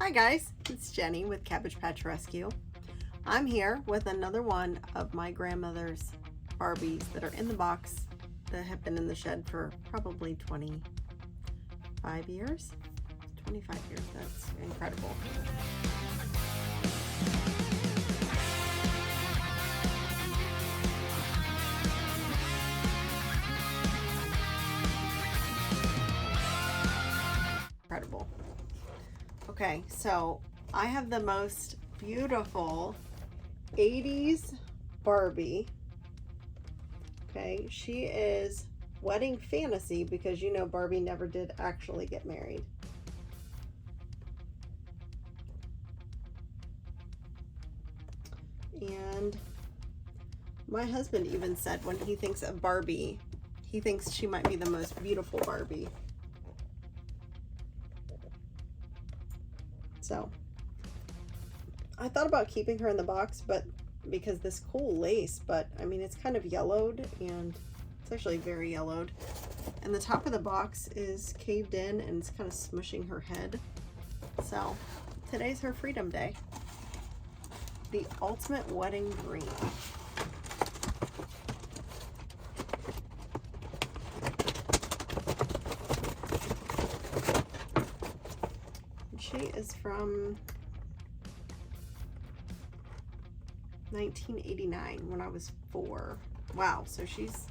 Hi guys, it's Jenny with Cabbage Patch Rescue. I'm here with another one of my grandmother's Barbies that are in the box that have been in the shed for probably 25 years. 25 years, that's incredible. Incredible. Okay, so I have the most beautiful 80s Barbie. Okay, she is wedding fantasy because you know Barbie never did actually get married. And my husband even said when he thinks of Barbie, he thinks she might be the most beautiful Barbie. So I thought about keeping her in the box, but because this cool lace, but I mean, it's kind of yellowed, and it's actually very yellowed. And the top of the box is caved in and it's kind of smushing her head. So today's her freedom day. The ultimate wedding dream. She is from 1989 when I was 4. Wow, so she's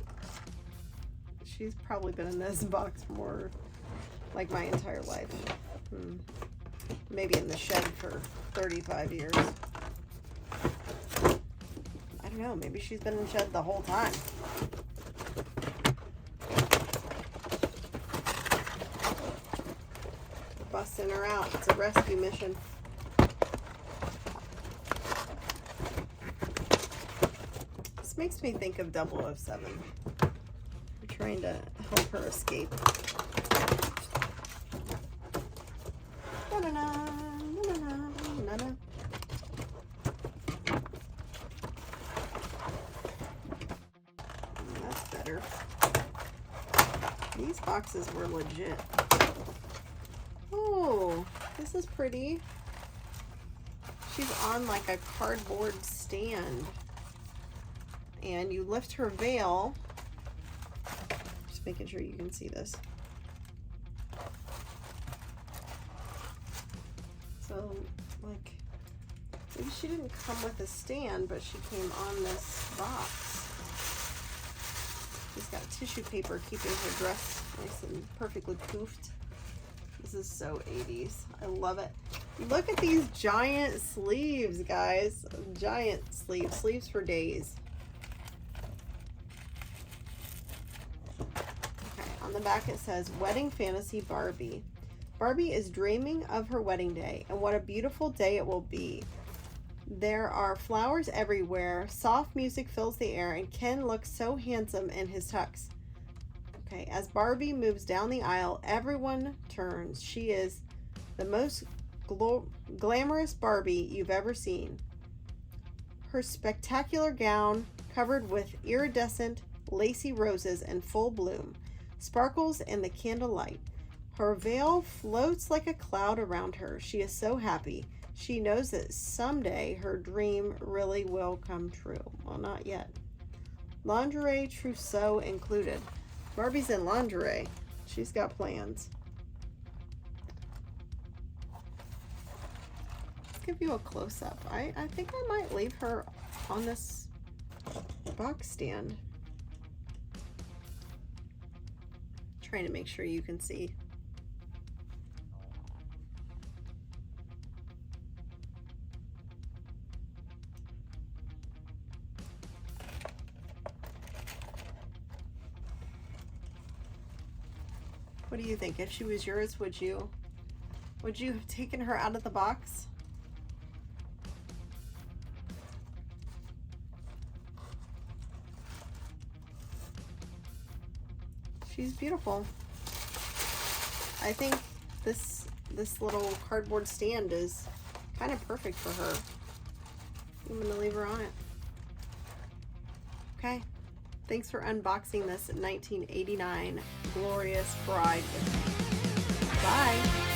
probably been in this box more like my entire life. Maybe in the shed for 35 years. I don't know, maybe she's been in the shed the whole time. Busting her out. It's a rescue mission. This makes me think of 007. We're trying to help her escape. That's better. These boxes were legit. Oh, this is pretty. She's on like a cardboard stand. And you lift her veil. Just making sure you can see this. So, like, maybe she didn't come with a stand, but she came on this box. She's got tissue paper keeping her dress nice and perfectly poofed. This is so 80s. I love it. Look at these giant sleeves, guys. Giant sleeves. Sleeves for days. Okay, on the back it says, Wedding Fantasy Barbie. Barbie is dreaming of her wedding day, and what a beautiful day it will be. There are flowers everywhere. Soft music fills the air, and Ken looks so handsome in his tux. Okay, as Barbie moves down the aisle, everyone turns. She is the most glamorous Barbie you've ever seen. Her spectacular gown, covered with iridescent, lacy roses in full bloom, sparkles in the candlelight. Her veil floats like a cloud around her. She is so happy. She knows that someday her dream really will come true. Well, not yet. Lingerie trousseau included. Barbie's in lingerie. She's got plans. Let's give you a close-up. I think I might leave her on this box stand. Trying to make sure you can see. What do you think? If she was yours, would you have taken her out of the box? She's beautiful. I think this little cardboard stand is kind of perfect for her. I'm gonna leave her on it. Okay. Thanks for unboxing this 1989 glorious bride with me. Bye.